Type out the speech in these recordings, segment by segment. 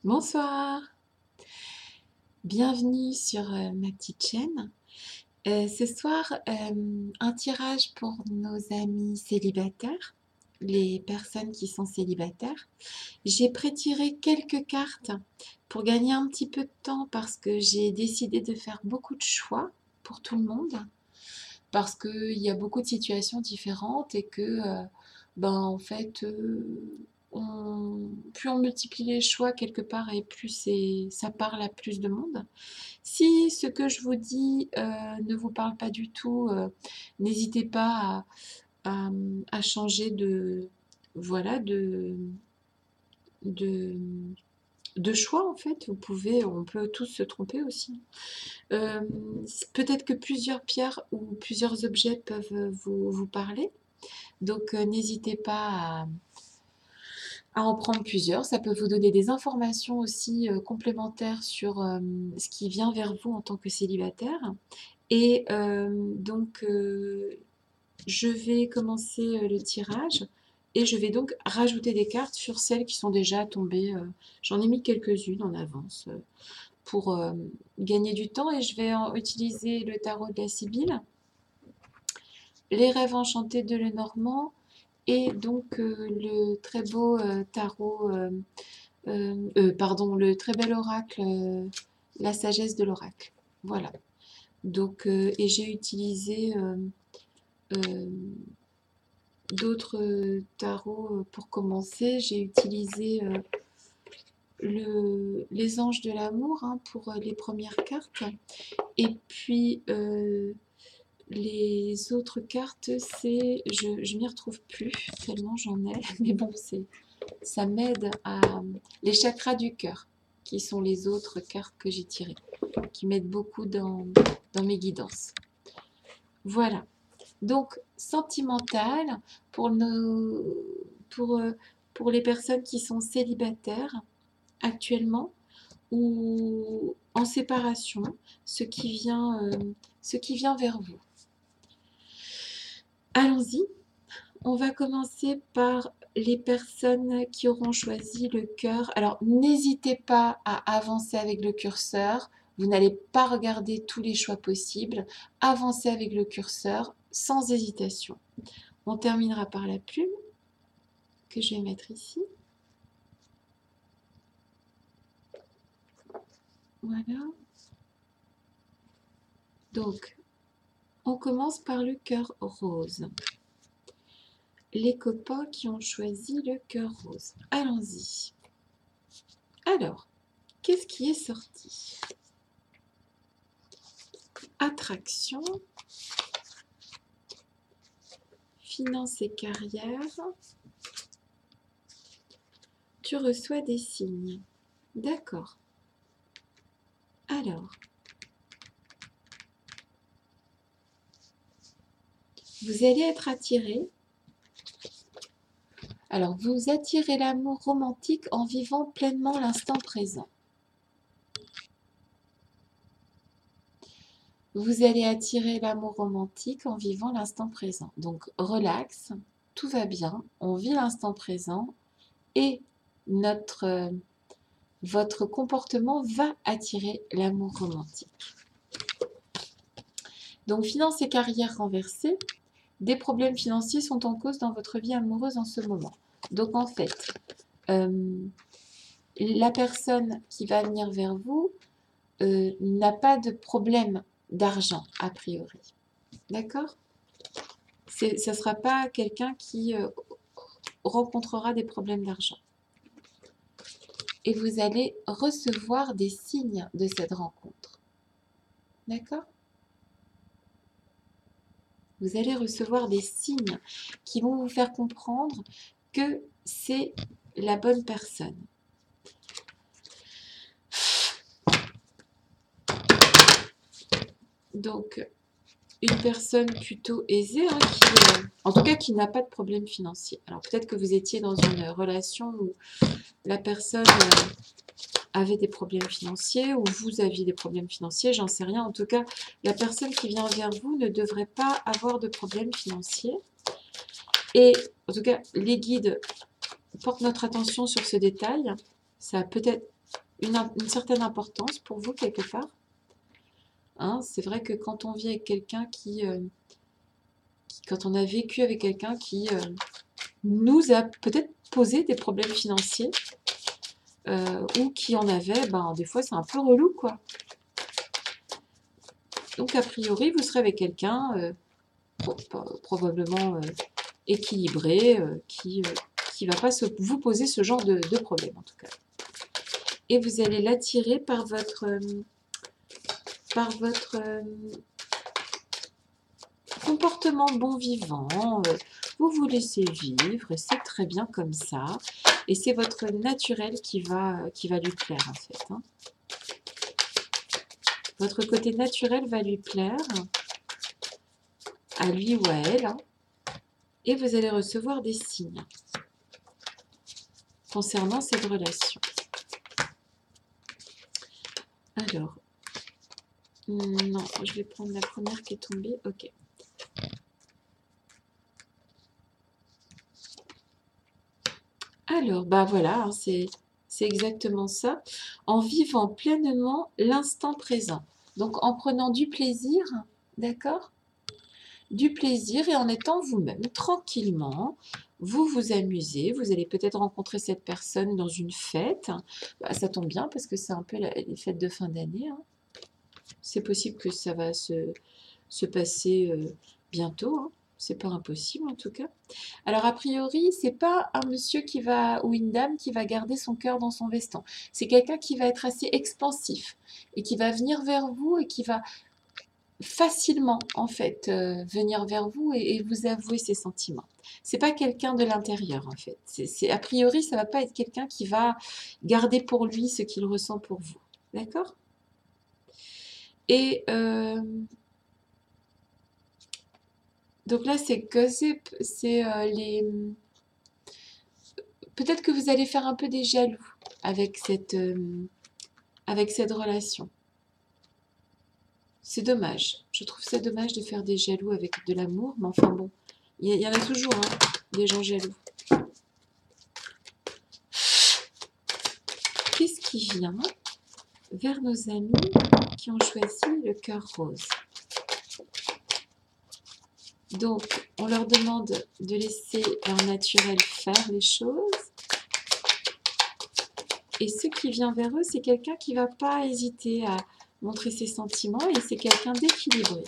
Bonsoir, bienvenue sur ma petite chaîne. Ce soir, un tirage pour nos amis célibataires, les personnes qui sont célibataires. J'ai pré-tiré quelques cartes pour gagner un petit peu de temps parce que j'ai décidé de faire beaucoup de choix pour tout le monde, parce qu'il y a beaucoup de situations différentes et que, en fait, plus on multiplie les choix quelque part et plus ça parle à plus de monde. Si ce que je vous dis ne vous parle pas du tout, n'hésitez pas à changer voilà, de, de choix en fait. On peut tous se tromper aussi. Euh, Peut-être que plusieurs pierres ou plusieurs objets peuvent vous parler. Donc n'hésitez pas à en prendre plusieurs. Ça peut vous donner des informations aussi complémentaires sur ce qui vient vers vous en tant que célibataire. Et je vais commencer le tirage et je vais donc rajouter des cartes sur celles qui sont déjà tombées. J'en ai mis quelques-unes en avance pour gagner du temps et je vais utiliser le tarot de la Sibylle, les rêves enchantés de Lenormand et donc le très beau tarot, pardon, le très bel oracle, la sagesse de l'oracle. Voilà. Donc, et j'ai utilisé euh, d'autres tarots pour commencer. J'ai utilisé les anges de l'amour pour les premières cartes. Et puis les autres cartes, je m'y retrouve plus tellement j'en ai. Mais bon, ça m'aide à les chakras du cœur, qui sont les autres cartes que j'ai tirées, qui m'aident beaucoup dans mes guidances. Voilà. Donc, sentimental pour, nos, pour les personnes qui sont célibataires actuellement ou en séparation, ce qui vient vers vous. Allons-y. On va commencer par les personnes qui auront choisi le cœur. Alors, n'hésitez pas à avancer avec le curseur. Vous n'allez pas regarder tous les choix possibles. Avancez avec le curseur sans hésitation. On terminera par la plume que je vais mettre ici. Voilà. Donc, on commence par le cœur rose. Les copains qui ont choisi le cœur rose. Allons-y. Alors, qu'est-ce qui est sorti? Attraction, finance et carrière. Tu reçois des signes. D'accord. Alors, vous allez être attiré. Alors, vous attirez l'amour romantique en vivant pleinement l'instant présent. Vous allez attirer l'amour romantique en vivant l'instant présent. Donc, relax, tout va bien, on vit l'instant présent et votre comportement va attirer l'amour romantique. Donc, finance et carrière renversée, des problèmes financiers sont en cause dans votre vie amoureuse en ce moment. Donc, en fait, la personne qui va venir vers vous n'a pas de problème d'argent, a priori. D'accord? Ce ne sera pas quelqu'un qui rencontrera des problèmes d'argent. Et vous allez recevoir des signes de cette rencontre. D'accord? Vous allez recevoir des signes qui vont vous faire comprendre que c'est la bonne personne. Donc, une personne plutôt aisée, en tout cas qui n'a pas de problème financier. Alors peut-être que vous étiez dans une relation où la personne avait des problèmes financiers ou vous aviez des problèmes financiers, j'en sais rien. En tout cas, la personne qui vient vers vous ne devrait pas avoir de problème financier. Et en tout cas, les guides portent notre attention sur ce détail. Ça peut-être une certaine importance pour vous quelque part. Hein, c'est vrai que quand on vit avec quelqu'un quand on a vécu avec quelqu'un qui nous a peut-être posé des problèmes financiers ou qui en avait, ben, des fois c'est un peu relou quoi. Donc a priori vous serez avec quelqu'un probablement équilibré qui va pas vous poser ce genre de problème en tout cas. Et vous allez l'attirer par votre comportement bon vivant, vous vous laissez vivre, c'est très bien comme ça, et c'est votre naturel qui va lui plaire en fait. Hein. Votre côté naturel va lui plaire, à lui ou à elle, hein, et vous allez recevoir des signes concernant cette relation. Alors, non, je vais prendre la première qui est tombée, ok. Alors, bah voilà, hein, c'est exactement ça. En vivant pleinement l'instant présent. Donc, en prenant du plaisir, d'accord? Du plaisir et en étant vous-même, tranquillement. Vous vous amusez. Vous allez peut-être rencontrer cette personne dans une fête. Bah, ça tombe bien parce que c'est un peu les fêtes de fin d'année. Hein. C'est possible que ça va se passer bientôt. Hein. C'est pas impossible en tout cas. Alors a priori, c'est pas un monsieur qui va ou une dame qui va garder son cœur dans son veston. C'est quelqu'un qui va être assez expansif et qui va venir vers vous et qui va facilement en fait venir vers vous et vous avouer ses sentiments. C'est pas quelqu'un de l'intérieur en fait. A priori, ça va pas être quelqu'un qui va garder pour lui ce qu'il ressent pour vous. D'accord? Et donc là, c'est gossip, c'est les... Peut-être que vous allez faire un peu des jaloux avec cette relation. C'est dommage. Je trouve ça dommage de faire des jaloux avec de l'amour, mais enfin bon, il y en a toujours, hein, des gens jaloux. Qu'est-ce qui vient vers nos amis qui ont choisi le cœur rose? Donc, on leur demande de laisser leur naturel faire les choses. Et ce qui vient vers eux, c'est quelqu'un qui ne va pas hésiter à montrer ses sentiments et c'est quelqu'un d'équilibré.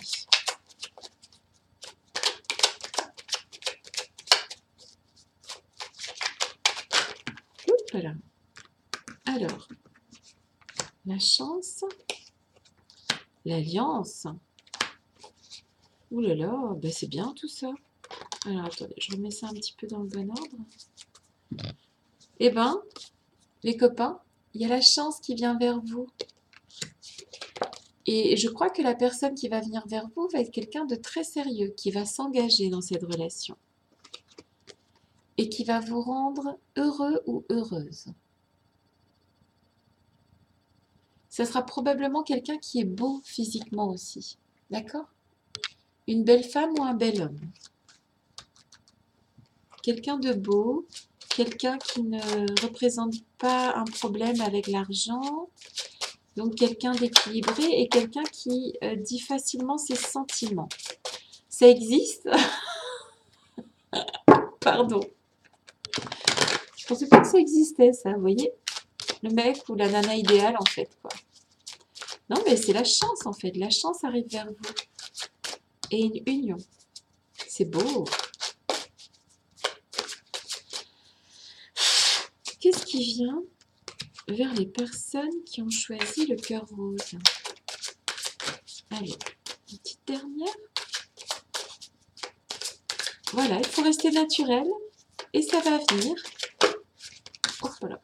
Voilà. Alors, la chance, l'alliance. Ouh là là, ben c'est bien tout ça. Alors attendez, je remets ça un petit peu dans le bon ordre. Eh ben, les copains, il y a la chance qui vient vers vous. Et je crois que la personne qui va venir vers vous va être quelqu'un de très sérieux, qui va s'engager dans cette relation. Et qui va vous rendre heureux ou heureuse. Ça sera probablement quelqu'un qui est beau physiquement aussi. D'accord? Une belle femme ou un bel homme. Quelqu'un de beau, quelqu'un qui ne représente pas un problème avec l'argent, donc quelqu'un d'équilibré et quelqu'un qui dit facilement ses sentiments. Ça existe? Pardon. Je pensais pas que ça existait, ça, vous voyez? Le mec ou la nana idéale, en fait, quoi. Non, mais c'est la chance, en fait. La chance arrive vers vous. Et une union. C'est beau. Qu'est-ce qui vient vers les personnes qui ont choisi le cœur rose? Allez, une petite dernière. Voilà, il faut rester naturel et ça va venir. Oh, voilà.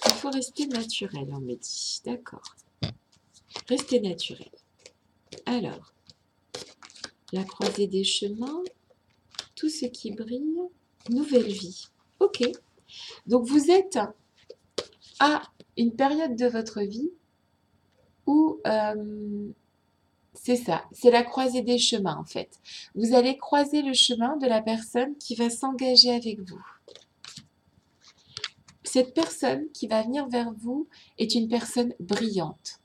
Il faut rester naturel, on me dit. D'accord. Restez naturel. Alors, la croisée des chemins, tout ce qui brille, nouvelle vie. Ok. Donc, vous êtes à une période de votre vie où c'est ça, c'est la croisée des chemins en fait. Vous allez croiser le chemin de la personne qui va s'engager avec vous. Cette personne qui va venir vers vous est une personne brillante,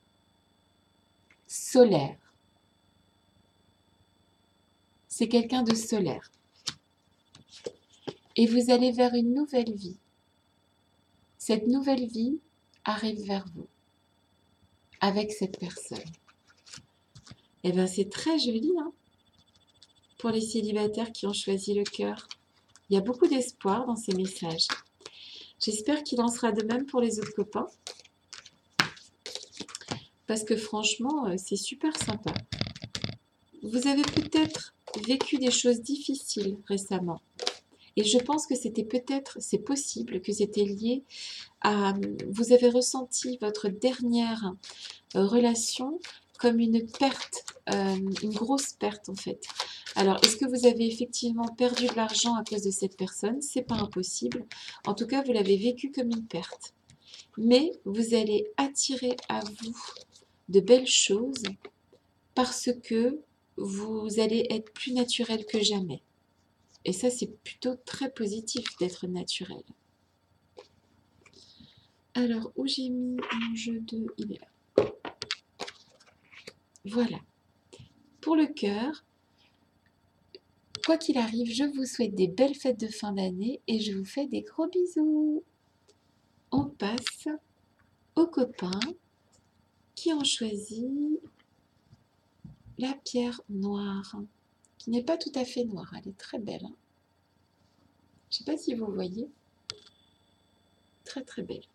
solaire. C'est quelqu'un de solaire. Et vous allez vers une nouvelle vie. Cette nouvelle vie arrive vers vous, avec cette personne. Eh bien, c'est très joli, hein, pour les célibataires qui ont choisi le cœur. Il y a beaucoup d'espoir dans ces messages. J'espère qu'il en sera de même pour les autres copains. Parce que franchement, c'est super sympa. Vous avez peut-être vécu des choses difficiles récemment. Et je pense que c'est possible que c'était lié à... Vous avez ressenti votre dernière relation comme une perte, une grosse perte en fait. Alors, est-ce que vous avez effectivement perdu de l'argent à cause de cette personne? C'est pas impossible. En tout cas, vous l'avez vécu comme une perte. Mais vous allez attirer à vous de belles choses parce que vous allez être plus naturel que jamais. Et ça, c'est plutôt très positif d'être naturel. Alors, où j'ai mis mon jeu de... Il est là. Voilà. Pour le cœur, quoi qu'il arrive, je vous souhaite des belles fêtes de fin d'année et je vous fais des gros bisous. On passe aux copains qui ont choisi la pierre noire, qui n'est pas tout à fait noire, elle est très belle. Hein. Je ne sais pas si vous voyez. Très très belle.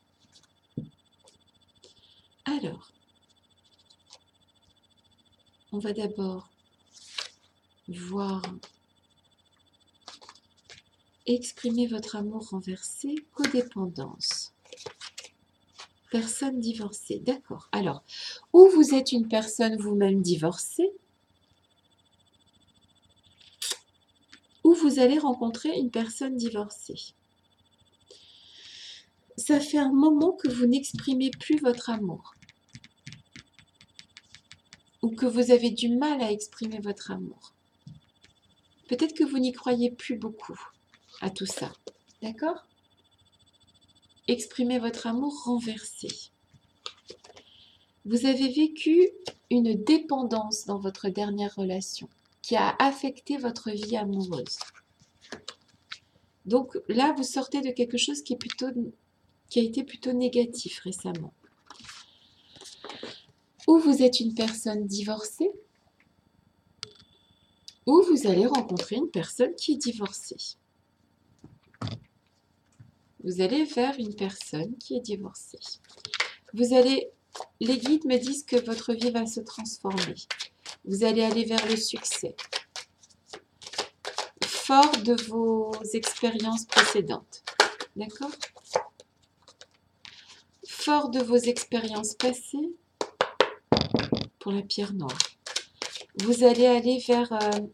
Alors, on va d'abord voir exprimer votre amour renversé, codépendance. Personne divorcée, d'accord. Alors, ou vous êtes une personne vous-même divorcée, ou vous allez rencontrer une personne divorcée. Ça fait un moment que vous n'exprimez plus votre amour. Ou que vous avez du mal à exprimer votre amour. Peut-être que vous n'y croyez plus beaucoup à tout ça. D'accord? Exprimez votre amour renversé. Vous avez vécu une dépendance dans votre dernière relation qui a affecté votre vie amoureuse. Donc là, vous sortez de quelque chose qui a été plutôt négatif récemment. Ou vous êtes une personne divorcée, ou vous allez rencontrer une personne qui est divorcée. Vous allez vers une personne qui est divorcée. Les guides me disent que votre vie va se transformer. Vous allez aller vers le succès. Fort de vos expériences précédentes. D'accord? Fort de vos expériences passées pour la pierre noire. Vous allez aller vers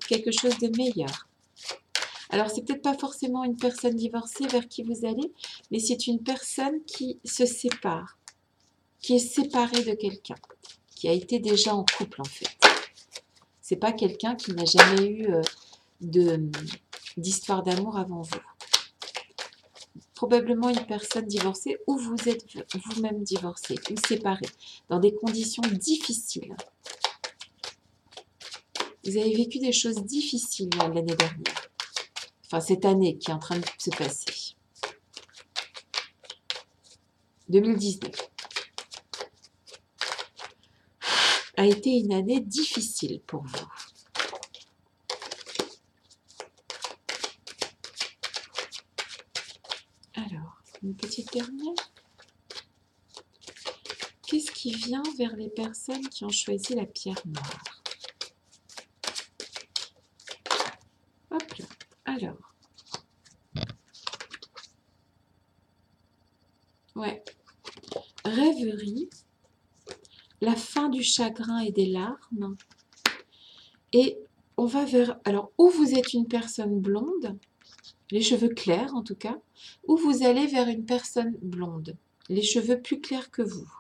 quelque chose de meilleur. Alors, c'est peut-être pas forcément une personne divorcée vers qui vous allez, mais c'est une personne qui se sépare, qui est séparée de quelqu'un, qui a été déjà en couple en fait. C'est pas quelqu'un qui n'a jamais eu d'histoire d'amour avant vous. Probablement une personne divorcée ou vous êtes vous-même divorcé ou séparé dans des conditions difficiles. Vous avez vécu des choses difficiles l'année dernière. Enfin, cette année qui est en train de se passer. 2019 a été une année difficile pour vous. Alors, une petite dernière. Qu'est-ce qui vient vers les personnes qui ont choisi la pierre noire? Hop là. Alors. Ouais. Rêverie. La fin du chagrin et des larmes. Et on va vers... Alors, ou vous êtes une personne blonde, les cheveux clairs en tout cas, ou vous allez vers une personne blonde, les cheveux plus clairs que vous.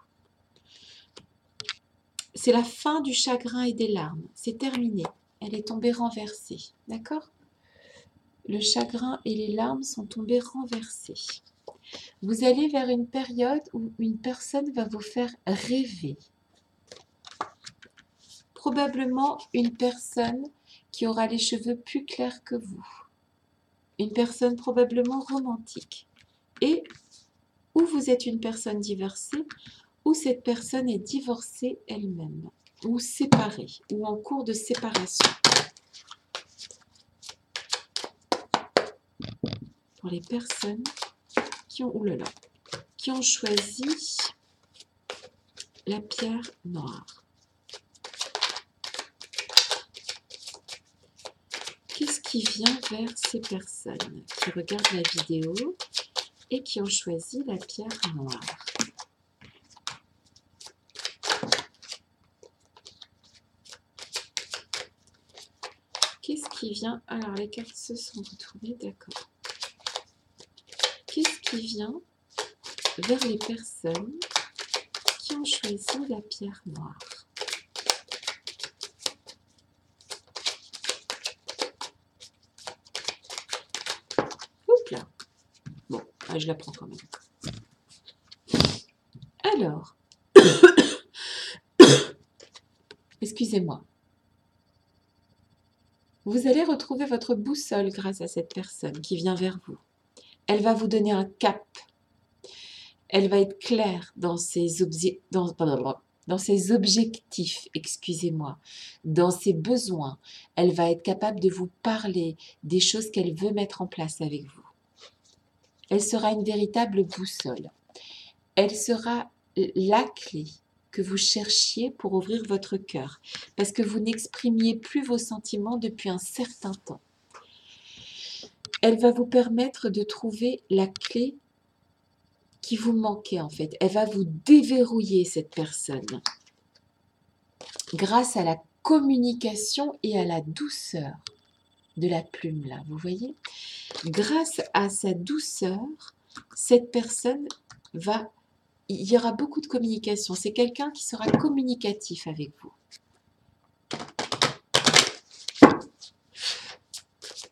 C'est la fin du chagrin et des larmes. C'est terminé. Elle est tombée renversée. D'accord? Le chagrin et les larmes sont tombés renversés. Vous allez vers une période où une personne va vous faire rêver. Probablement une personne qui aura les cheveux plus clairs que vous. Une personne probablement romantique. Et ou vous êtes une personne divorcée, ou cette personne est divorcée elle-même, ou séparée, ou en cours de séparation. Pour les personnes qui ont, qui ont choisi la pierre noire. Qu'est-ce qui vient vers ces personnes qui regardent la vidéo et qui ont choisi la pierre noire? Qu'est-ce qui vient? Alors, les cartes se sont retournées, d'accord. Qu'est-ce qui vient vers les personnes qui ont choisi la pierre noire? Oups là. Bon, je la prends quand même. Alors, excusez-moi. Vous allez retrouver votre boussole grâce à cette personne qui vient vers vous. Elle va vous donner un cap. Elle va être claire dans ses objectifs, excusez-moi, dans ses besoins. Elle va être capable de vous parler des choses qu'elle veut mettre en place avec vous. Elle sera une véritable boussole. Elle sera la clé que vous cherchiez pour ouvrir votre cœur, parce que vous n'exprimiez plus vos sentiments depuis un certain temps. Elle va vous permettre de trouver la clé qui vous manquait en fait. Elle va vous déverrouiller cette personne grâce à la communication et à la douceur de la plume là, vous voyez? Grâce à sa douceur, cette personne va... Il y aura beaucoup de communication. C'est quelqu'un qui sera communicatif avec vous.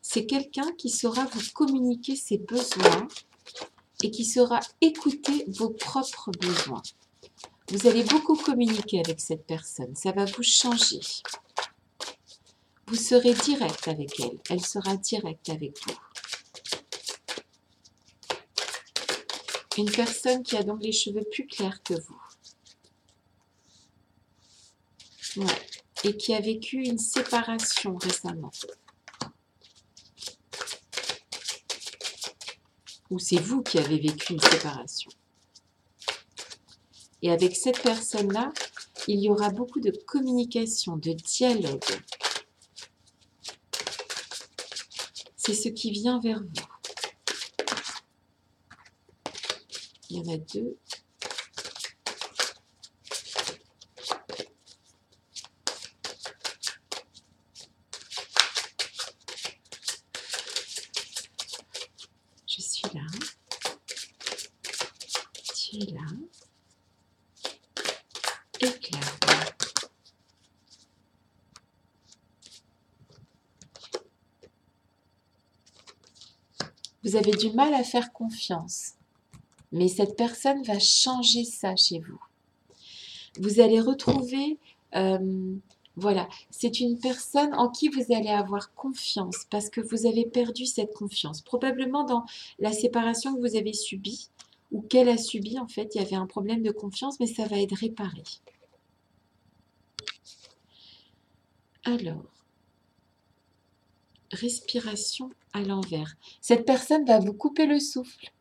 C'est quelqu'un qui saura vous communiquer ses besoins et qui saura écouter vos propres besoins. Vous allez beaucoup communiquer avec cette personne. Ça va vous changer. Vous serez direct avec elle. Elle sera directe avec vous. Une personne qui a donc les cheveux plus clairs que vous. Ouais. Et qui a vécu une séparation récemment. Ou c'est vous qui avez vécu une séparation. Et avec cette personne-là, il y aura beaucoup de communication, de dialogue. C'est ce qui vient vers vous. Il y en a deux. Je suis là. Tu es là. Éclaire. Vous avez du mal à faire confiance. Mais cette personne va changer ça chez vous. Vous allez retrouver, voilà, c'est une personne en qui vous allez avoir confiance parce que vous avez perdu cette confiance. Probablement dans la séparation que vous avez subie ou qu'elle a subie, en fait, il y avait un problème de confiance, mais ça va être réparé. Alors, respiration à l'envers. Cette personne va vous couper le souffle.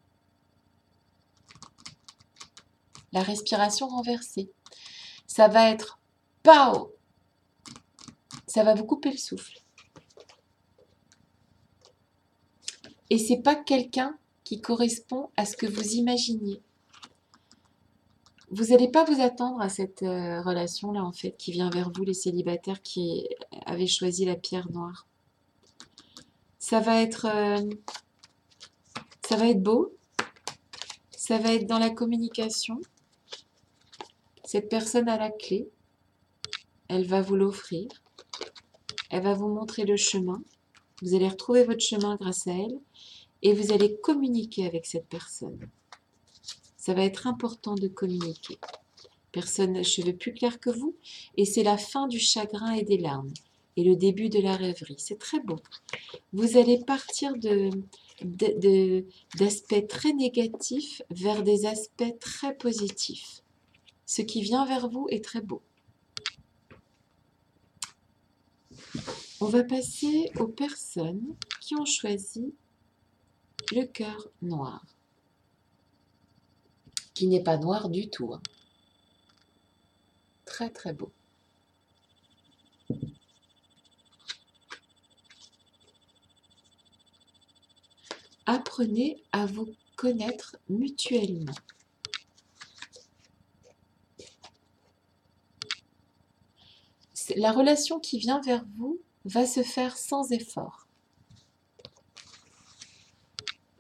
La respiration renversée. Ça va être PAO. Ça va vous couper le souffle. Et c'est pas quelqu'un qui correspond à ce que vous imaginiez. Vous n'allez pas vous attendre à cette relation-là, en fait, qui vient vers vous, les célibataires qui avaient choisi la pierre noire. Ça va être beau. Ça va être dans la communication. Cette personne a la clé. Elle va vous l'offrir. Elle va vous montrer le chemin. Vous allez retrouver votre chemin grâce à elle. et vous allez communiquer avec cette personne. Ça va être important de communiquer. Personne n'a cheveux plus clairs que vous, et c'est la fin du chagrin et des larmes, et le début de la rêverie. C'est très beau. Vous allez partir d'aspects très négatifs vers des aspects très positifs. Ce qui vient vers vous est très beau. On va passer aux personnes qui ont choisi le cœur noir, qui n'est pas noir du tout. Hein. Très très beau. Apprenez à vous connaître mutuellement. La relation qui vient vers vous va se faire sans effort.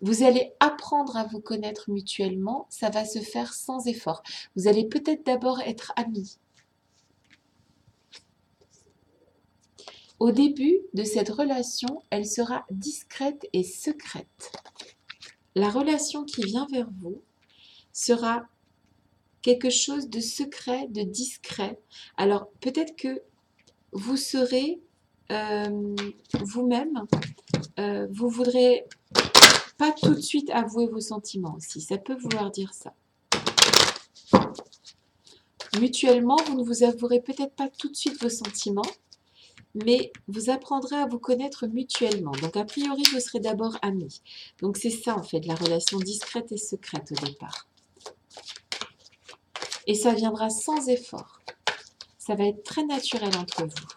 Vous allez apprendre à vous connaître mutuellement, ça va se faire sans effort. Vous allez peut-être d'abord être amis. Au début de cette relation, elle sera discrète et secrète. La relation qui vient vers vous sera quelque chose de secret, de discret. Alors peut-être que vous serez vous-même, vous voudrez pas tout de suite avouer vos sentiments aussi. Ça peut vouloir dire ça. Mutuellement, vous ne vous avouerez peut-être pas tout de suite vos sentiments, mais vous apprendrez à vous connaître mutuellement. Donc, a priori, vous serez d'abord amis. Donc, c'est ça, en fait, la relation discrète et secrète au départ. Et ça viendra sans effort. Ça va être très naturel entre vous.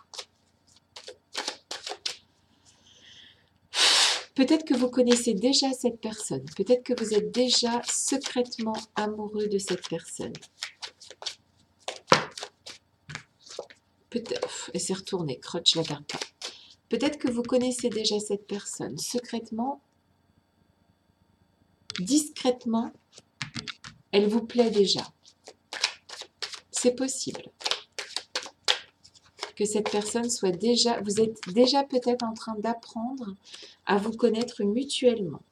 Peut-être que vous connaissez déjà cette personne. Peut-être que vous êtes déjà secrètement amoureux de cette personne. Peut-être, elle s'est retournée, crotte, je la garde pas. Peut-être que vous connaissez déjà cette personne. Secrètement, discrètement, elle vous plaît déjà. C'est possible que cette personne soit déjà... Vous êtes déjà peut-être en train d'apprendre à vous connaître mutuellement.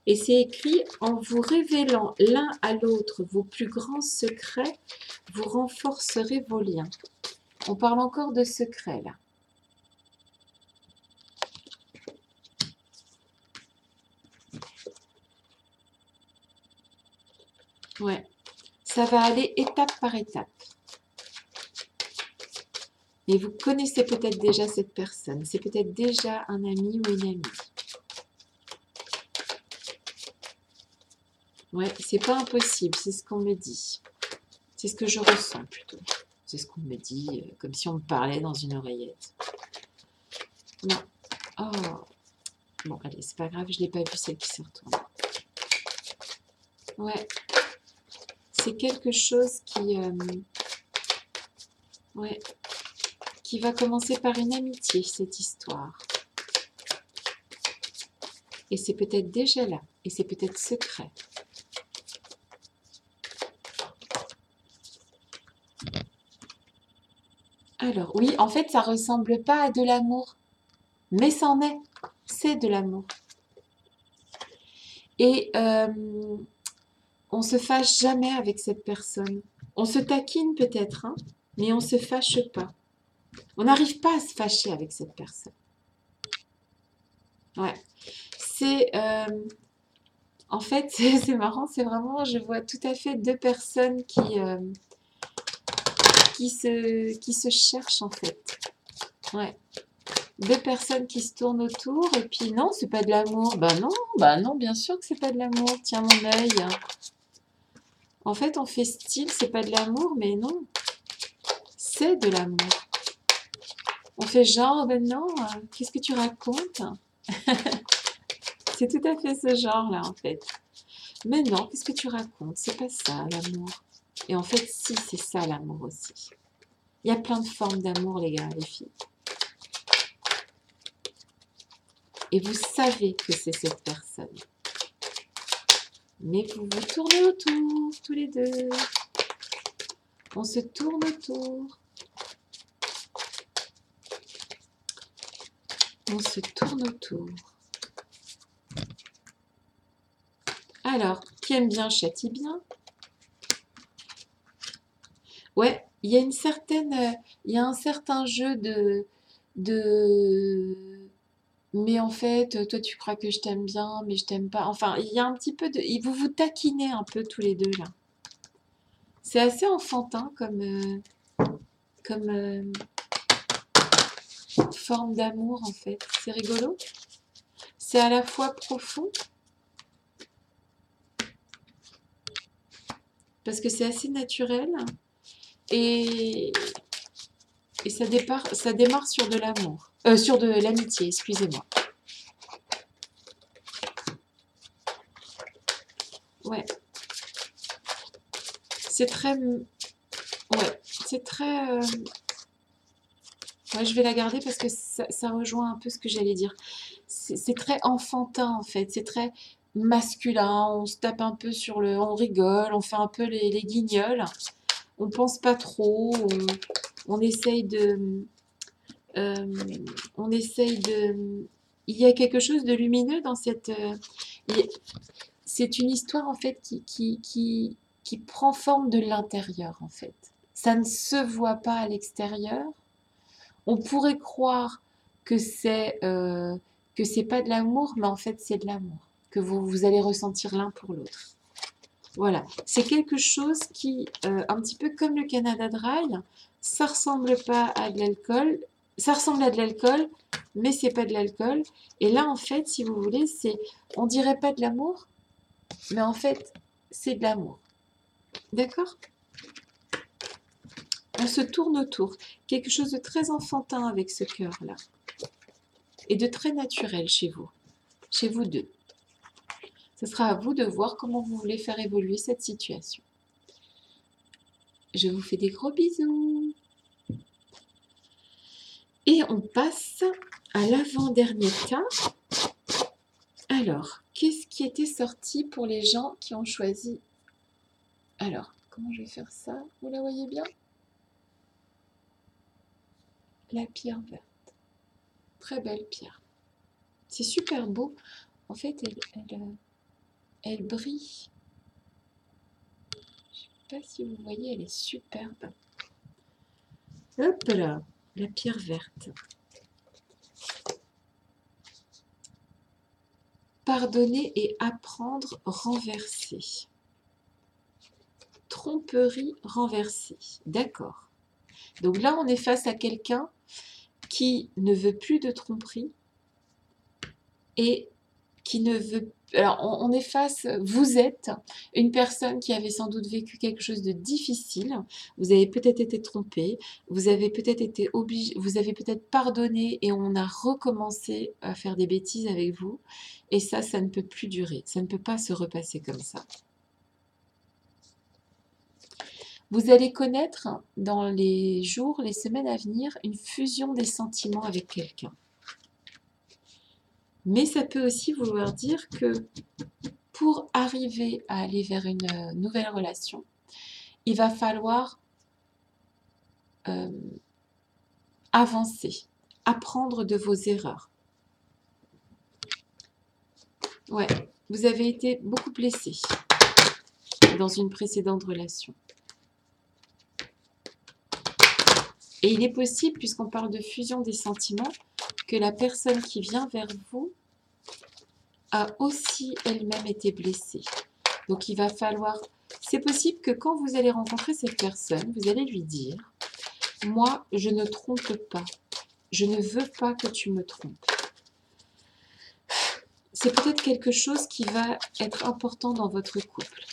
Et c'est écrit, en vous révélant l'un à l'autre vos plus grands secrets, vous renforcerez vos liens. On parle encore de secrets là. Ouais, ça va aller étape par étape. Et vous connaissez peut-être déjà cette personne. C'est peut-être déjà un ami ou une amie. Ouais, c'est pas impossible, c'est ce qu'on me dit. C'est ce que je ressens plutôt. C'est ce qu'on me dit, comme si on me parlait dans une oreillette. Non. Oh. Bon, allez, c'est pas grave, je l'ai pas vue, celle qui s'est retournée. Ouais. C'est quelque chose qui... ouais. Qui va commencer par une amitié, cette histoire. Et c'est peut-être déjà là. Et c'est peut-être secret. Alors, oui, en fait, ça ressemble pas à de l'amour. Mais c'en est. C'est de l'amour. Et on se fâche jamais avec cette personne. On se taquine peut-être, hein, mais on se fâche pas. On n'arrive pas à se fâcher avec cette personne. Ouais. C'est... en fait, c'est marrant, c'est vraiment... Je vois tout à fait deux personnes qui se cherchent, en fait. Ouais. Deux personnes qui se tournent autour, et puis non, c'est pas de l'amour. Bah non, bien sûr que c'est pas de l'amour. Tiens mon œil. En fait, on fait style, c'est pas de l'amour, mais non, c'est de l'amour. On fait genre, ben non, qu'est-ce que tu racontes? C'est tout à fait ce genre-là, en fait. Mais non, qu'est-ce que tu racontes? C'est pas ça, l'amour. Et en fait, si, c'est ça, l'amour aussi. Il y a plein de formes d'amour, les gars, les filles. Et vous savez que c'est cette personne. Mais vous vous tournez autour, tous les deux. On se tourne autour. On se tourne autour. Alors, qui aime bien châtie bien. Ouais, il y a une certaine, il y a un certain jeu de, mais en fait, toi tu crois que je t'aime bien, mais je t'aime pas. Enfin, il y a un petit peu de, vous vous taquinez un peu tous les deux là. C'est assez enfantin comme forme d'amour en fait. C'est rigolo. C'est à la fois profond parce que c'est assez naturel et, et ça démarre sur de l'amour, sur de l'amitié, excusez-moi. Ouais, c'est très, ouais, c'est très. Ouais, je vais la garder parce que ça rejoint un peu ce que j'allais dire. C'est très enfantin en fait, c'est très masculin. On se tape un peu sur le, on rigole, on fait un peu les guignols. On pense pas trop, on essaye euh, on essaye de. Il y a quelque chose de lumineux dans cette. C'est une histoire en fait qui prend forme de l'intérieur en fait. Ça ne se voit pas à l'extérieur. On pourrait croire que c'est pas de l'amour, mais en fait c'est de l'amour que vous allez ressentir l'un pour l'autre. Voilà, c'est quelque chose qui, un petit peu comme le Canada Dry, ça ressemble pas à de l'alcool, ça ressemble à de l'alcool, mais c'est pas de l'alcool. Et là, en fait, si vous voulez, on dirait pas de l'amour, mais en fait, c'est de l'amour. D'accord? On se tourne autour. Quelque chose de très enfantin avec ce cœur-là. Et de très naturel chez vous deux. Ce sera à vous de voir comment vous voulez faire évoluer cette situation. Je vous fais des gros bisous. Et on passe à l'avant-dernier cas. Alors, qu'est-ce qui était sorti pour les gens qui ont choisi... Alors, comment je vais faire ça? Vous la voyez bien? La pierre verte. Très belle pierre. C'est super beau. En fait, elle brille. Je ne sais pas si vous voyez, elle est superbe. Hop là, la pierre verte. Pardonner et apprendre renversé. Tromperie renversée. D'accord. Donc là, on est face à quelqu'un qui ne veut plus de tromperie et qui ne veut... Alors, on est face... Vous êtes une personne qui avait sans doute vécu quelque chose de difficile. Vous avez peut-être été trompé. Vous avez peut-être été obligé... Vous avez peut-être pardonné et on a recommencé à faire des bêtises avec vous. Et ça ne peut plus durer. Ça ne peut pas se repasser comme ça. Vous allez connaître dans les jours, les semaines à venir, une fusion des sentiments avec quelqu'un. Mais ça peut aussi vouloir dire que pour arriver à aller vers une nouvelle relation, il va falloir avancer, apprendre de vos erreurs. Ouais, vous avez été beaucoup blessé dans une précédente relation. Et il est possible, puisqu'on parle de fusion des sentiments, que la personne qui vient vers vous a aussi elle-même été blessée. Donc il va falloir... C'est possible que quand vous allez rencontrer cette personne, vous allez lui dire « Moi, je ne trompe pas. Je ne veux pas que tu me trompes. » C'est peut-être quelque chose qui va être important dans votre couple.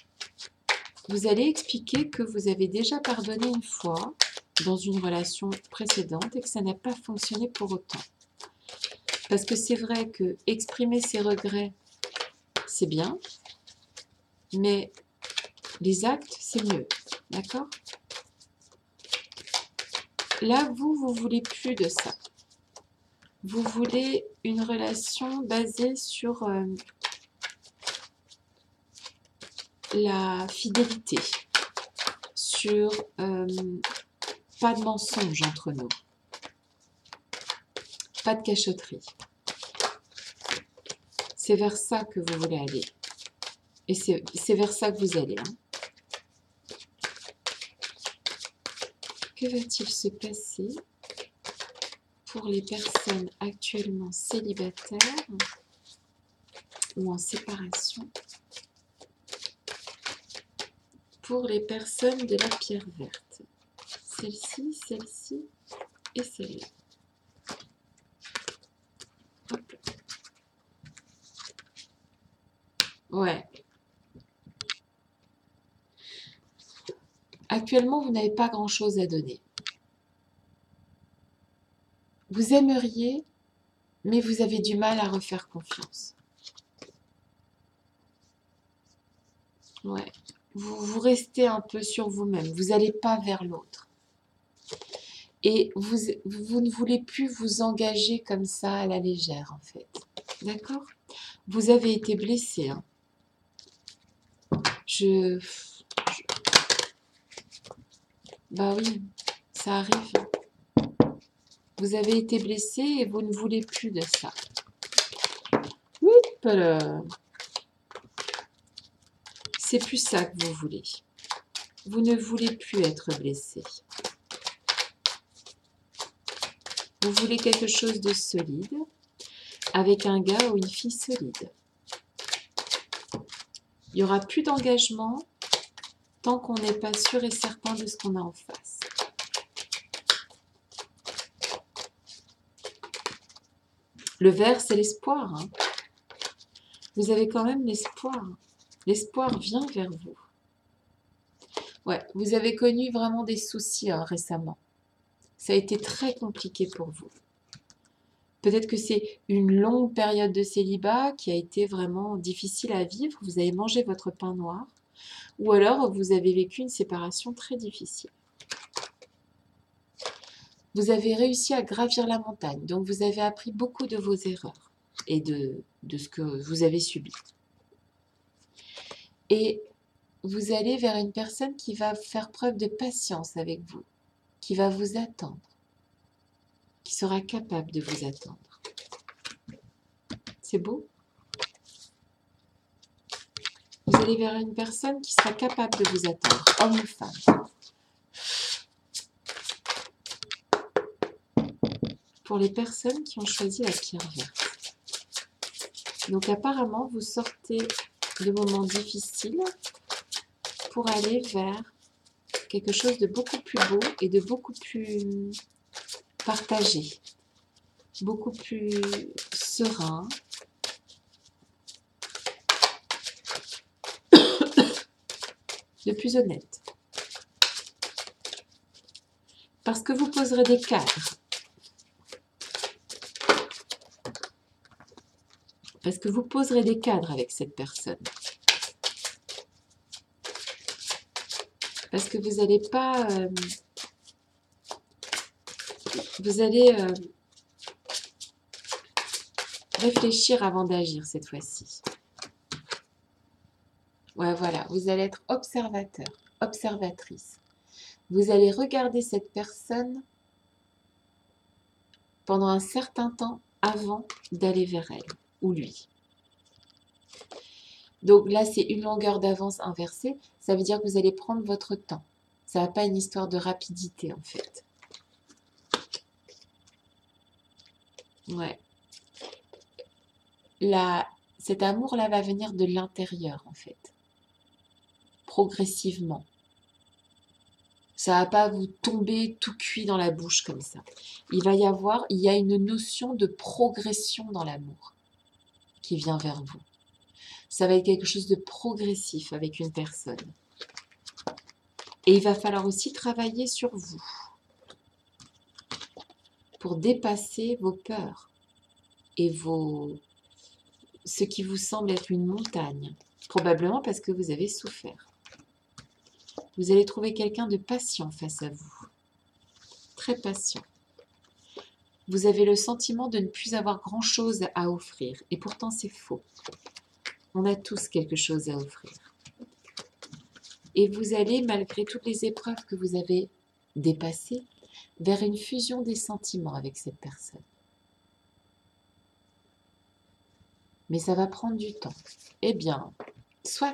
Vous allez expliquer que vous avez déjà pardonné une fois dans une relation précédente et que ça n'a pas fonctionné pour autant. Parce que c'est vrai que exprimer ses regrets, c'est bien, mais les actes, c'est mieux. D'accord? Là, vous voulez plus de ça. Vous voulez une relation basée sur la fidélité, sur pas de mensonge entre nous. Pas de cachotterie. C'est vers ça que vous voulez aller. Et c'est vers ça que vous allez. Hein. Que va-t-il se passer pour les personnes actuellement célibataires ou en séparation? Pour les personnes de la pierre verte. Celle-ci, celle-ci et celle-là. Hop. Ouais. Actuellement, vous n'avez pas grand-chose à donner. Vous aimeriez, mais vous avez du mal à refaire confiance. Ouais. Vous restez un peu sur vous-même. Vous n'allez pas vers l'autre. Et vous ne voulez plus vous engager comme ça à la légère, en fait. D'accord? Vous avez été blessé. Hein. Bah oui, ça arrive. Vous avez été blessé et vous ne voulez plus de ça. Oups là. C'est plus ça que vous voulez. Vous ne voulez plus être blessé. Vous voulez quelque chose de solide, avec un gars ou une fille solide. Il n'y aura plus d'engagement tant qu'on n'est pas sûr et certain de ce qu'on a en face. Le vert, c'est l'espoir. Hein. Vous avez quand même l'espoir. L'espoir vient vers vous. Ouais, vous avez connu vraiment des soucis récemment. Ça a été très compliqué pour vous. Peut-être que c'est une longue période de célibat qui a été vraiment difficile à vivre. Vous avez mangé votre pain noir. Ou alors, vous avez vécu une séparation très difficile. Vous avez réussi à gravir la montagne. Donc, vous avez appris beaucoup de vos erreurs et de ce que vous avez subi. Et vous allez vers une personne qui va faire preuve de patience avec vous, qui va vous attendre, qui sera capable de vous attendre. C'est beau? Vous allez vers une personne qui sera capable de vous attendre, homme ou femme. Pour les personnes qui ont choisi la pierre verte. Donc apparemment, vous sortez de moments difficiles pour aller vers quelque chose de beaucoup plus beau et de beaucoup plus partagé, beaucoup plus serein. De plus honnête. Parce que vous poserez des cadres. Parce que vous poserez des cadres avec cette personne. Parce que vous n'allez pas... vous allez réfléchir avant d'agir cette fois-ci. Ouais, voilà. Vous allez être observateur, observatrice. Vous allez regarder cette personne pendant un certain temps avant d'aller vers elle ou lui. Donc là, c'est une longueur d'avance inversée. Ça veut dire que vous allez prendre votre temps. Ça n'a pas une histoire de rapidité, en fait. Ouais. Cet amour-là va venir de l'intérieur, en fait. Progressivement. Ça ne va pas vous tomber tout cuit dans la bouche comme ça. Il y a une notion de progression dans l'amour qui vient vers vous. Ça va être quelque chose de progressif avec une personne. Et il va falloir aussi travailler sur vous pour dépasser vos peurs et ce qui vous semble être une montagne, probablement parce que vous avez souffert. Vous allez trouver quelqu'un de patient face à vous, très patient. Vous avez le sentiment de ne plus avoir grand-chose à offrir, et pourtant c'est faux. On a tous quelque chose à offrir. Et vous allez, malgré toutes les épreuves que vous avez dépassées, vers une fusion des sentiments avec cette personne. mais ça va prendre du temps. Eh bien, soit,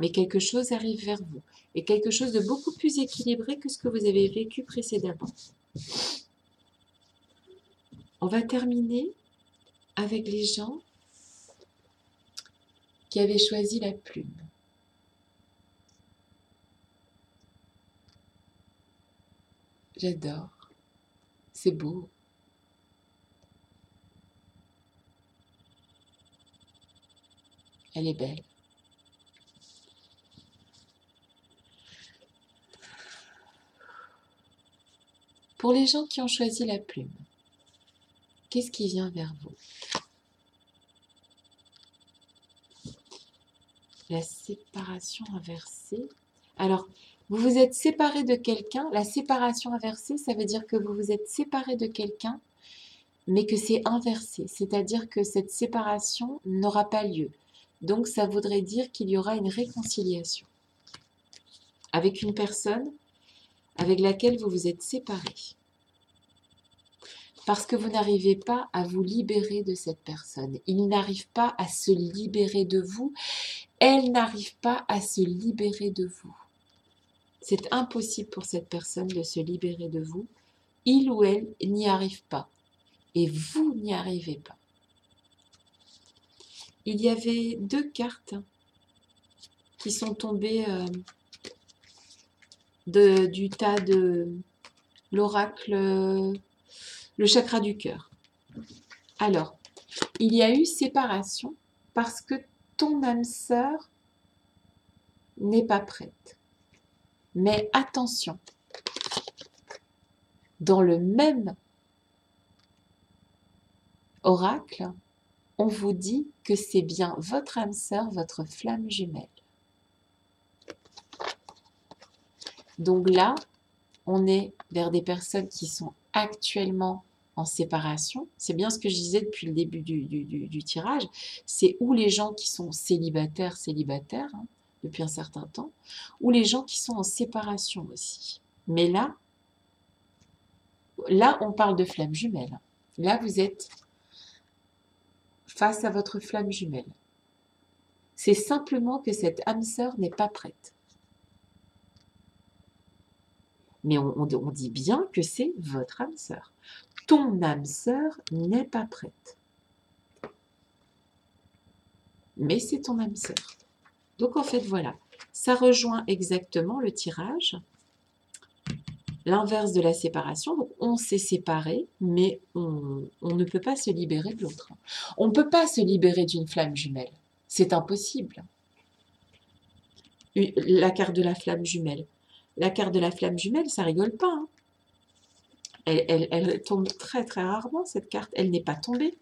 mais quelque chose arrive vers vous, et quelque chose de beaucoup plus équilibré que ce que vous avez vécu précédemment. On va terminer avec les gens qui avaient choisi la plume. J'adore, c'est beau. Elle est belle. Pour les gens qui ont choisi la plume, qu'est-ce qui vient vers vous? La séparation inversée. Alors, vous vous êtes séparé de quelqu'un. La séparation inversée, ça veut dire que vous vous êtes séparé de quelqu'un, mais que c'est inversé. C'est-à-dire que cette séparation n'aura pas lieu. Donc, ça voudrait dire qu'il y aura une réconciliation avec une personne avec laquelle vous vous êtes séparé. Parce que vous n'arrivez pas à vous libérer de cette personne. Il n'arrive pas à se libérer de vous. Elle n'arrive pas à se libérer de vous. C'est impossible pour cette personne de se libérer de vous. Il ou elle n'y arrive pas. Et vous n'y arrivez pas. Il y avait 2 cartes qui sont tombées du tas de l'oracle, le chakra du cœur. Alors, il y a eu séparation parce que ton âme sœur n'est pas prête. Mais attention, dans le même oracle, on vous dit que c'est bien votre âme sœur, votre flamme jumelle. Donc là, on est vers des personnes qui sont actuellement en séparation. C'est bien ce que je disais depuis le début du tirage. C'est ou les gens qui sont célibataires, hein, depuis un certain temps, ou les gens qui sont en séparation aussi. Mais là, on parle de flamme jumelle. Là, vous êtes face à votre flamme jumelle. C'est simplement que cette âme sœur n'est pas prête. Mais on dit bien que c'est votre âme sœur. Ton âme sœur n'est pas prête. Mais c'est ton âme sœur. Donc en fait, voilà. Ça rejoint exactement le tirage. L'inverse de la séparation. Donc on s'est séparé, mais on ne peut pas se libérer de l'autre. On ne peut pas se libérer d'une flamme jumelle. C'est impossible. La carte de la flamme jumelle. La carte de la flamme jumelle, ça rigole pas. Hein. Elle tombe très très rarement, cette carte. Elle n'est pas tombée.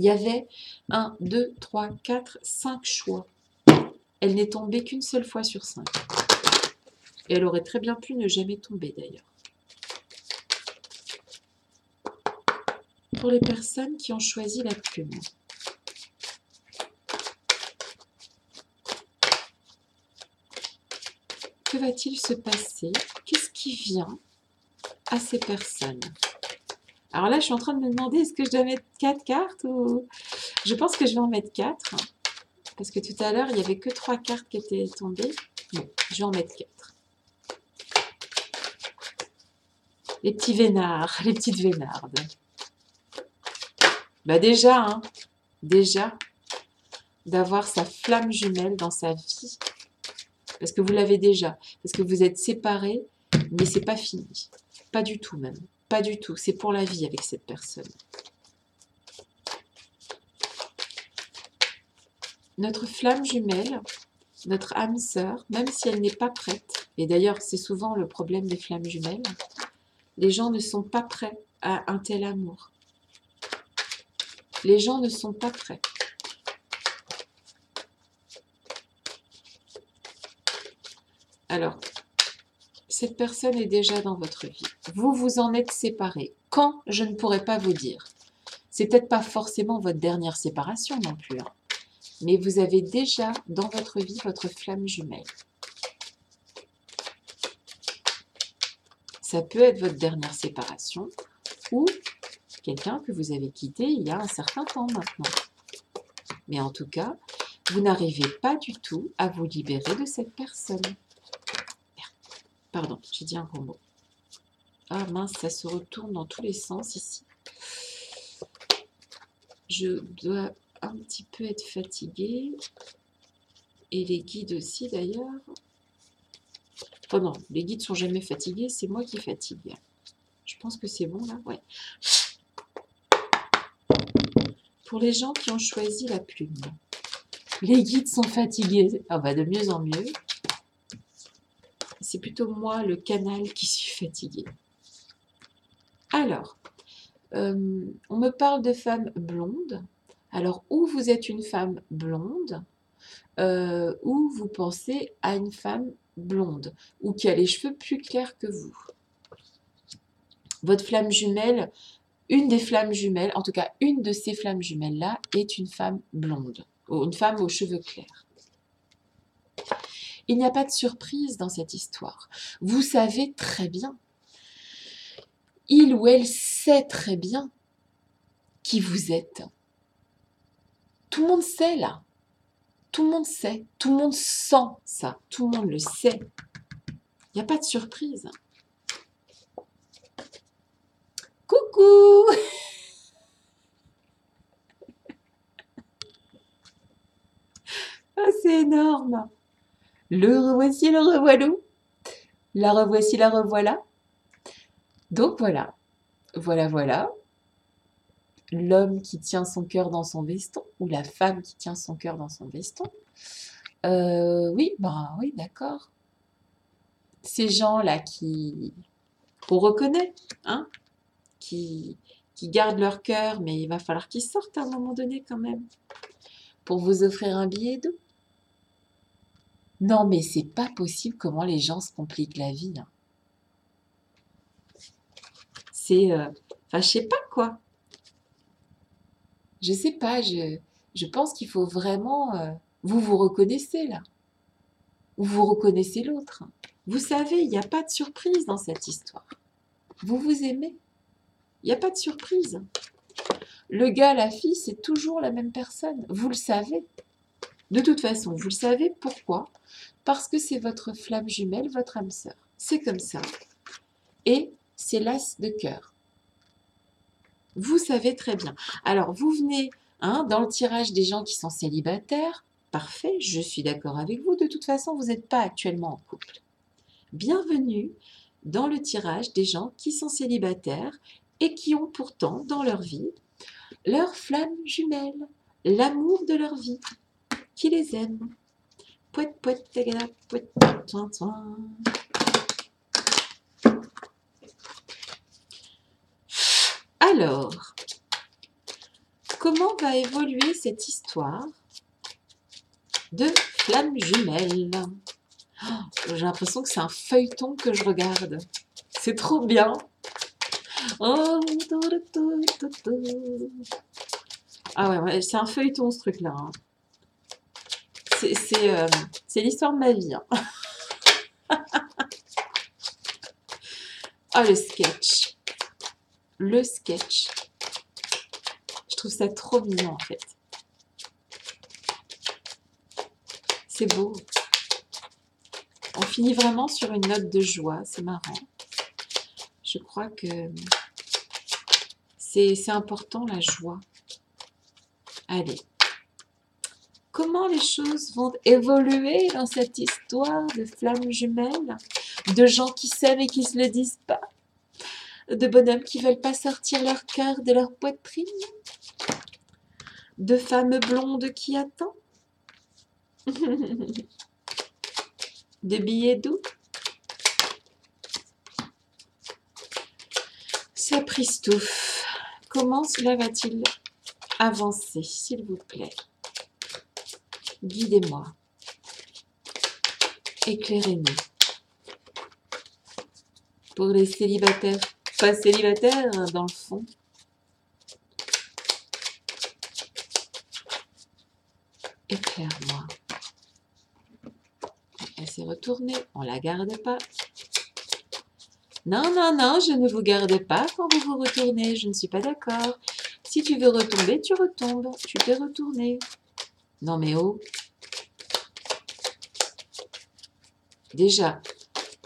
Il y avait 1, 2, 3, 4, 5 choix. Elle n'est tombée qu'une seule fois sur 5. Et elle aurait très bien pu ne jamais tomber d'ailleurs. Pour les personnes qui ont choisi la plume. Que va-t-il se passer? Qu'est-ce qui vient à ces personnes? Alors là, je suis en train de me demander, est-ce que je dois mettre 4 cartes ou... Je pense que je vais en mettre 4. Parce que tout à l'heure, il n'y avait que 3 cartes qui étaient tombées. Bon, je vais en mettre 4. Les petits vénards, les petites vénardes. Bah déjà, d'avoir sa flamme jumelle dans sa vie. Parce que vous l'avez déjà. Parce que vous êtes séparés, mais c'est pas fini. Pas du tout même. Pas du tout. C'est pour la vie avec cette personne. Notre flamme jumelle, notre âme sœur, même si elle n'est pas prête, et d'ailleurs c'est souvent le problème des flammes jumelles, les gens ne sont pas prêts à un tel amour. Les gens ne sont pas prêts. Alors, cette personne est déjà dans votre vie. Vous vous en êtes séparés. Quand, je ne pourrais pas vous dire. C'est peut-être pas forcément votre dernière séparation non plus. Hein. Mais vous avez déjà dans votre vie votre flamme jumelle. Ça peut être votre dernière séparation ou quelqu'un que vous avez quitté il y a un certain temps maintenant. Mais en tout cas, vous n'arrivez pas du tout à vous libérer de cette personne. Merde. Pardon, j'ai dit un gros mot. Ah mince, ça se retourne dans tous les sens ici. Je dois un petit peu être fatiguée. Et les guides aussi d'ailleurs. Oh non, les guides sont jamais fatigués, c'est moi qui fatigue. Je pense que c'est bon là, ouais. Pour les gens qui ont choisi la plume, les guides sont fatigués. Ah bah de mieux en mieux. C'est plutôt moi, le canal, qui suis fatiguée. Alors, on me parle de femmes blondes. Alors, ou vous êtes une femme blonde, ou vous pensez à une femme blonde, ou qui a les cheveux plus clairs que vous. Votre flamme jumelle, une des flammes jumelles, en tout cas une de ces flammes jumelles-là, est une femme blonde, ou une femme aux cheveux clairs. Il n'y a pas de surprise dans cette histoire. Vous savez très bien, il ou elle sait très bien qui vous êtes. Tout le monde sait là. Tout le monde sait. Tout le monde sent ça. Tout le monde le sait. Il n'y a pas de surprise. Coucou! Ah, c'est énorme. Le revoici, le revoilou. La revoici, la revoilà. Donc voilà. Voilà. L'homme qui tient son cœur dans son veston, ou la femme qui tient son cœur dans son veston. Oui, d'accord. Ces gens-là qu'on reconnaît, hein, qui gardent leur cœur, mais il va falloir qu'ils sortent à un moment donné quand même, pour vous offrir un billet doux. Non, mais c'est pas possible comment les gens se compliquent la vie. Hein. C'est, enfin, je sais pas quoi. Je sais pas, je pense qu'il faut vraiment, vous reconnaissez là, ou vous reconnaissez l'autre. Vous savez, il n'y a pas de surprise dans cette histoire. Vous vous aimez. Il n'y a pas de surprise. Le gars, la fille, c'est toujours la même personne. Vous le savez. De toute façon, vous le savez. Pourquoi? Parce que c'est votre flamme jumelle, votre âme sœur. C'est comme ça. Et c'est l'as de cœur. Vous savez très bien. Alors, vous venez dans le tirage des gens qui sont célibataires. Parfait, je suis d'accord avec vous. De toute façon, vous n'êtes pas actuellement en couple. Bienvenue dans le tirage des gens qui sont célibataires et qui ont pourtant dans leur vie leur flamme jumelle, l'amour de leur vie, qui les aime. Pouet, pouet, tagada, pouet, toin, toin. Alors, comment va évoluer cette histoire de flamme jumelle? J'ai l'impression que c'est un feuilleton que je regarde. C'est trop bien. Oh, ah ouais, c'est un feuilleton ce truc-là. Hein. C'est l'histoire de ma vie. Hein. Ah, le sketch. Le sketch. Je trouve ça trop mignon en fait. C'est beau. On finit vraiment sur une note de joie, c'est marrant. Je crois que c'est important la joie. Allez. Comment les choses vont évoluer dans cette histoire de flammes jumelles, de gens qui s'aiment et qui ne se le disent pas, de bonhommes qui ne veulent pas sortir leur cœur de leur poitrine, de femmes blondes qui attendent, de billets doux. Sapristouf, comment cela va-t-il avancer, s'il vous plaît? Guidez-moi. Éclairez-nous. Pour les célibataires, pas célibataires dans le fond. Éclaire-moi. Elle s'est retournée, on la garde pas. Non, non, non, je ne vous garde pas quand vous vous retournez. Je ne suis pas d'accord. Si tu veux retomber, tu retombes. Tu peux retourner. Non, mais oh, déjà,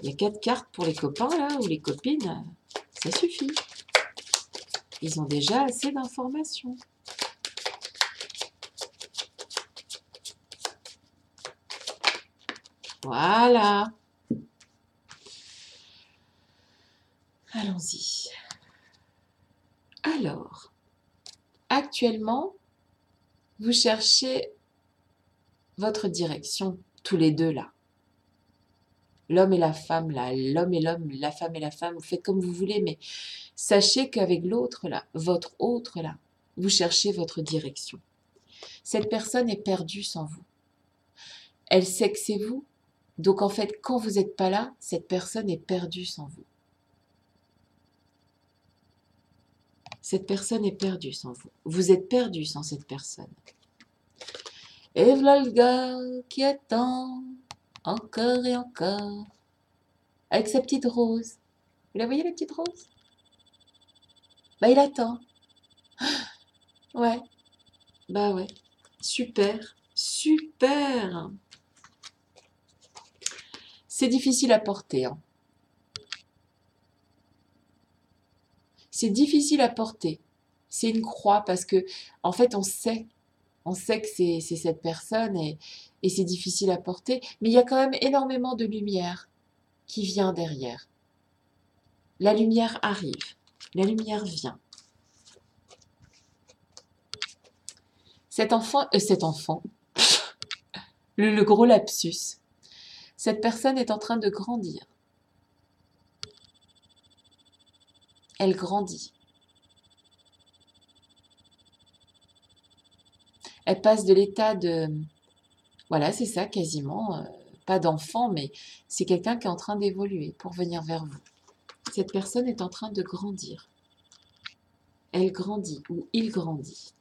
il y a 4 cartes pour les copains, là, ou les copines. Ça suffit. Ils ont déjà assez d'informations. Voilà. Allons-y. Alors, actuellement, vous cherchez votre direction, tous les deux là. L'homme et la femme là, l'homme et l'homme, la femme et la femme, vous faites comme vous voulez, mais sachez qu'avec l'autre là, votre autre là, vous cherchez votre direction. Cette personne est perdue sans vous. Elle sait que c'est vous. Donc en fait, quand vous n'êtes pas là, cette personne est perdue sans vous. Cette personne est perdue sans vous. Vous êtes perdu sans cette personne. Et voilà le gars qui attend encore et encore avec sa petite rose. Vous la voyez la petite rose? Bah il attend. Ouais, bah ouais. Super, super. C'est difficile à porter, hein. C'est difficile à porter. C'est une croix parce que, en fait, on sait que c'est cette personne et c'est difficile à porter, mais il y a quand même énormément de lumière qui vient derrière. La lumière arrive, la lumière vient. Cet enfant, le gros lapsus, cette personne est en train de grandir. Elle grandit. Elle passe de l'état de, voilà, c'est ça quasiment, pas d'enfant, mais c'est quelqu'un qui est en train d'évoluer pour venir vers vous. Cette personne est en train de grandir. Elle grandit ou il grandit.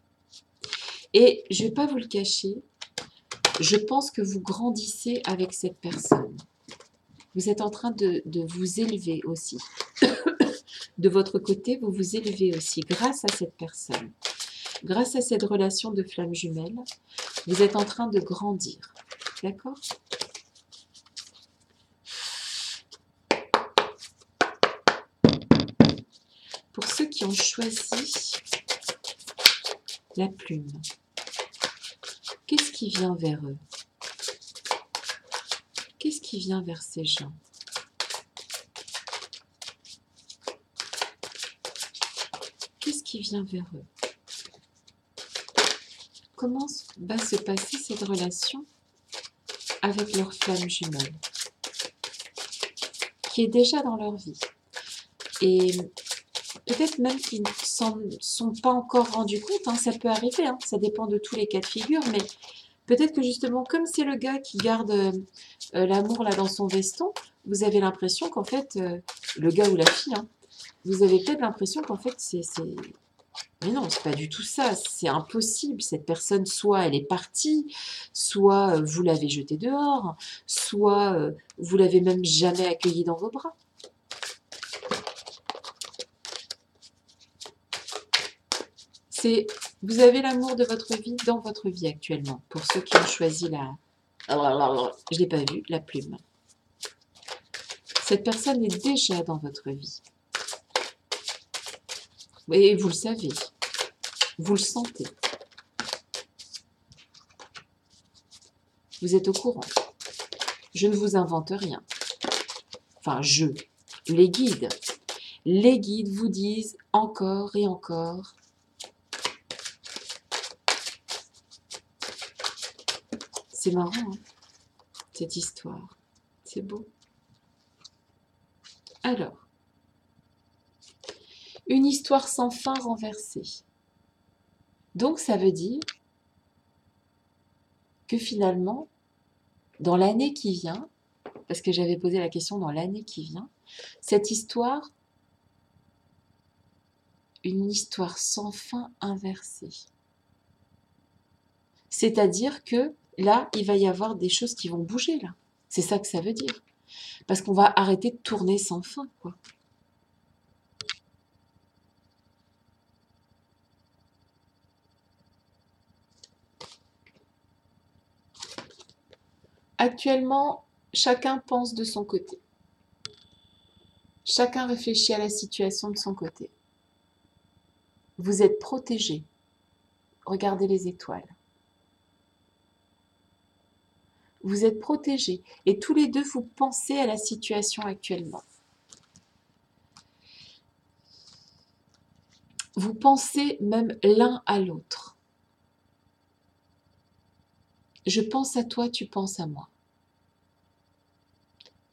Et je ne vais pas vous le cacher, je pense que vous grandissez avec cette personne. Vous êtes en train de vous élever aussi. De votre côté, vous vous élevez aussi grâce à cette personne. Grâce à cette relation de flamme jumelle, vous êtes en train de grandir. D'accord ? Pour ceux qui ont choisi la plume, qu'est-ce qui vient vers eux? Qu'est-ce qui vient vers ces gens? Qu'est-ce qui vient vers eux? Comment va se passer cette relation avec leur flamme jumelle qui est déjà dans leur vie? Et peut-être même qu'ils ne s'en sont pas encore rendus compte, hein, ça peut arriver, hein, ça dépend de tous les cas de figure, mais peut-être que justement, comme c'est le gars qui garde l'amour là dans son veston, vous avez l'impression qu'en fait, le gars ou la fille, hein, vous avez peut-être l'impression qu'en fait, mais non, c'est pas du tout ça, c'est impossible. Cette personne, soit elle est partie, soit vous l'avez jetée dehors, soit vous l'avez même jamais accueillie dans vos bras. Vous avez l'amour de votre vie dans votre vie actuellement, pour ceux qui ont choisi je ne l'ai pas vu, la plume. Cette personne est déjà dans votre vie. Et vous le savez, vous le sentez. Vous êtes au courant. Je ne vous invente rien. Enfin, les guides. Les guides vous disent encore et encore. C'est marrant, hein, cette histoire. C'est beau. Alors, une histoire sans fin renversée. Donc, ça veut dire que finalement, dans l'année qui vient, parce que j'avais posé la question dans l'année qui vient, cette histoire, une histoire sans fin inversée. C'est-à-dire que là, il va y avoir des choses qui vont bouger, là. C'est ça que ça veut dire. Parce qu'on va arrêter de tourner sans fin, quoi. Actuellement, chacun pense de son côté. Chacun réfléchit à la situation de son côté. Vous êtes protégés. Regardez les étoiles. Vous êtes protégés et tous les deux vous pensez à la situation actuellement. Vous pensez même l'un à l'autre. Je pense à toi, tu penses à moi.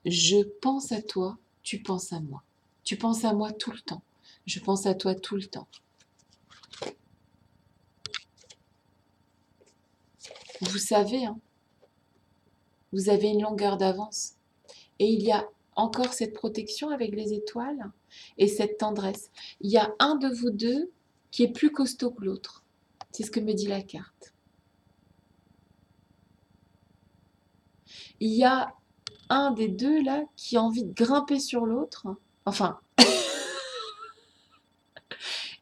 Je pense à toi, tu penses à moi. Tu penses à moi tout le temps. Je pense à toi tout le temps. Vous savez, hein, vous avez une longueur d'avance. Et il y a encore cette protection avec les étoiles et cette tendresse. Il y a un de vous deux qui est plus costaud que l'autre. C'est ce que me dit la carte. Il y a un des deux là qui a envie de grimper sur l'autre. Enfin,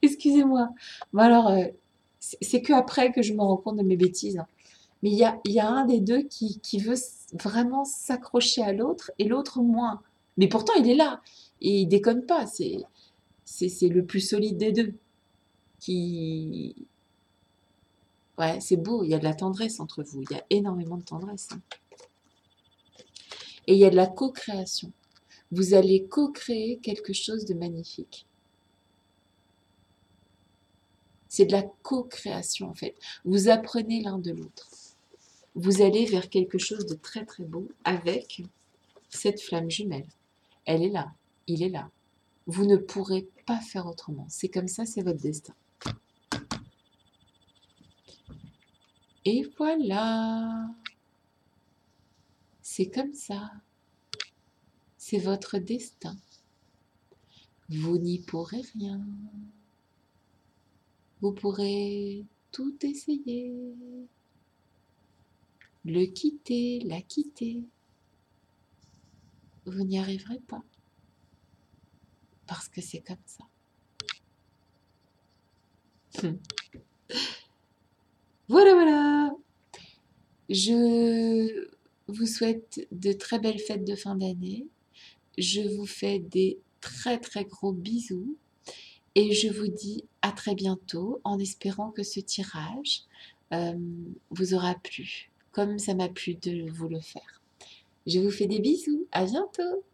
excusez-moi. Bon alors, c'est que après que je me rends compte de mes bêtises, hein. Mais il y a un des deux qui veut vraiment s'accrocher à l'autre et l'autre moins. Mais pourtant, il est là. Et il déconne pas. C'est le plus solide des deux. Qui... Ouais, c'est beau. Il y a de la tendresse entre vous. Il y a énormément de tendresse, hein. Et il y a de la co-création. Vous allez co-créer quelque chose de magnifique. C'est de la co-création, en fait. Vous apprenez l'un de l'autre. Vous allez vers quelque chose de très très beau avec cette flamme jumelle. Elle est là, il est là. Vous ne pourrez pas faire autrement. C'est comme ça, c'est votre destin. Et voilà. C'est comme ça. C'est votre destin. Vous n'y pourrez rien. Vous pourrez tout essayer. Le quitter, la quitter. Vous n'y arriverez pas. Parce que c'est comme ça. Voilà, voilà. Je vous souhaite de très belles fêtes de fin d'année. Je vous fais des très très gros bisous. Et je vous dis à très bientôt en espérant que ce tirage vous aura plu, comme ça m'a plu de vous le faire. Je vous fais des bisous, à bientôt!